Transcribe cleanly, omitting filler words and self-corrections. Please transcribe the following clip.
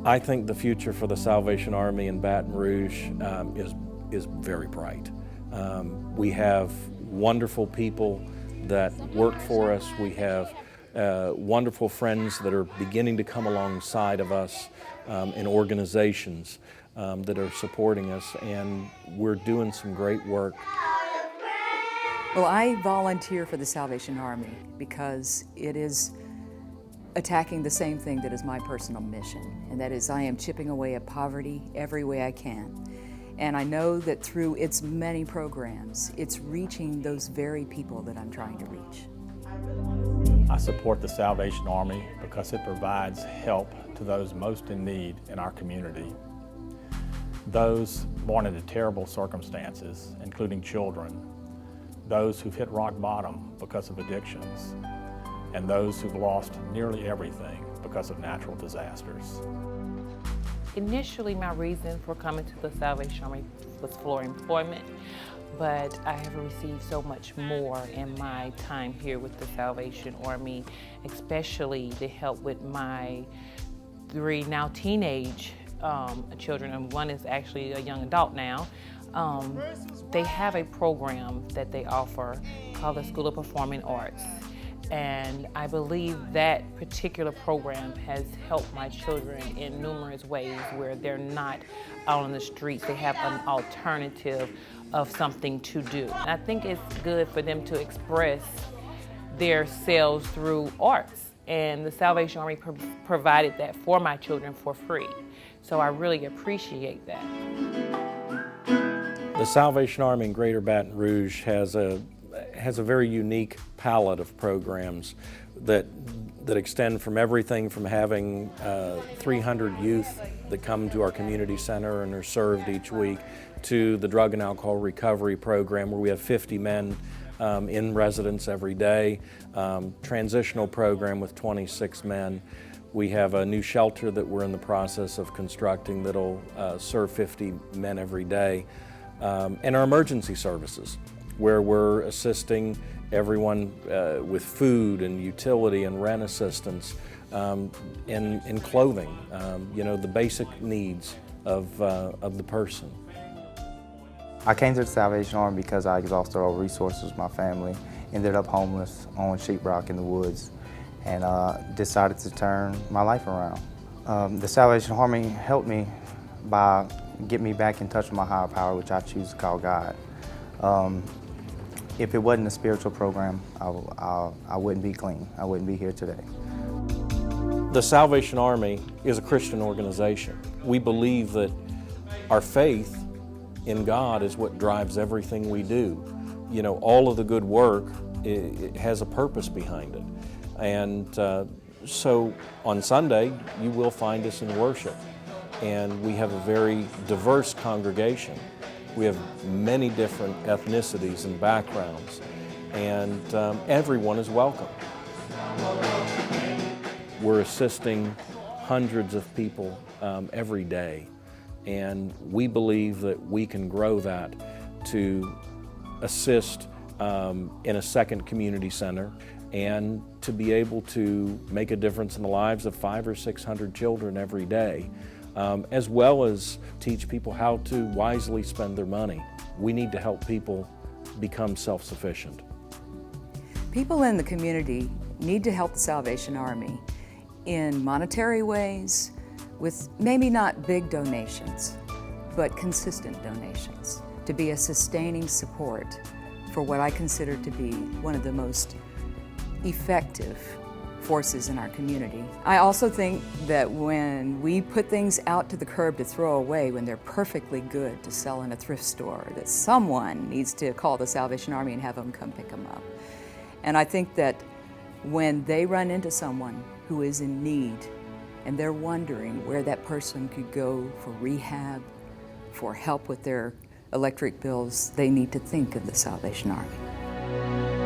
I think the future for the Salvation Army in Baton Rouge is very bright. We have wonderful people that work for us. We have wonderful friends that are beginning to come alongside of us in organizations that are supporting us, and we're doing some great work. Well, I volunteer for the Salvation Army because it is attacking the same thing that is my personal mission, and that is I am chipping away at poverty every way I can. And I know that through its many programs, it's reaching those very people that I'm trying to reach. I support the Salvation Army because it provides help to those most in need in our community. Those born into terrible circumstances, including children, those who've hit rock bottom because of addictions, and those who've lost nearly everything because of natural disasters. Initially, my reason for coming to the Salvation Army was for employment, but I have received so much more in my time here with the Salvation Army, especially to help with my 3 now teenage children, and one is actually a young adult now. They have a program that they offer called the School of Performing Arts. And I believe that particular program has helped my children in numerous ways where they're not out on the streets. They have an alternative of something to do. And I think it's good for them to express their selves through arts. And the Salvation Army provided that for my children for free. So I really appreciate that. The Salvation Army in Greater Baton Rouge has a very unique palette of programs that extend from everything from having 300 youth that come to our community center and are served each week, to the drug and alcohol recovery program where we have 50 men in residence every day, transitional program with 26 men. We have a new shelter that we're in the process of constructing that'll serve 50 men every day, and our emergency services, where we're assisting everyone with food and utility and rent assistance, and clothing, the basic needs of the person. I came to the Salvation Army because I exhausted all resources with my family, ended up homeless on sheetrock in the woods, and decided to turn my life around. The Salvation Army helped me by getting me back in touch with my higher power, which I choose to call God. If it wasn't a spiritual program, I wouldn't be clean. I wouldn't be here today. The Salvation Army is a Christian organization. We believe that our faith in God is what drives everything we do. All of the good work, it has a purpose behind it. And so on Sunday, you will find us in worship. And we have a very diverse congregation. We have many different ethnicities and backgrounds, and everyone is welcome. We're assisting hundreds of people every day, and we believe that we can grow that to assist in a second community center and to be able to make a difference in the lives of 500 or 600 children every day. As well as teach people how to wisely spend their money. We need to help people become self-sufficient. People in the community need to help the Salvation Army in monetary ways, with maybe not big donations, but consistent donations, to be a sustaining support for what I consider to be one of the most effective forces in our community. I also think that when we put things out to the curb to throw away when they're perfectly good to sell in a thrift store, that someone needs to call the Salvation Army and have them come pick them up. And I think that when they run into someone who is in need and they're wondering where that person could go for rehab, for help with their electric bills, they need to think of the Salvation Army.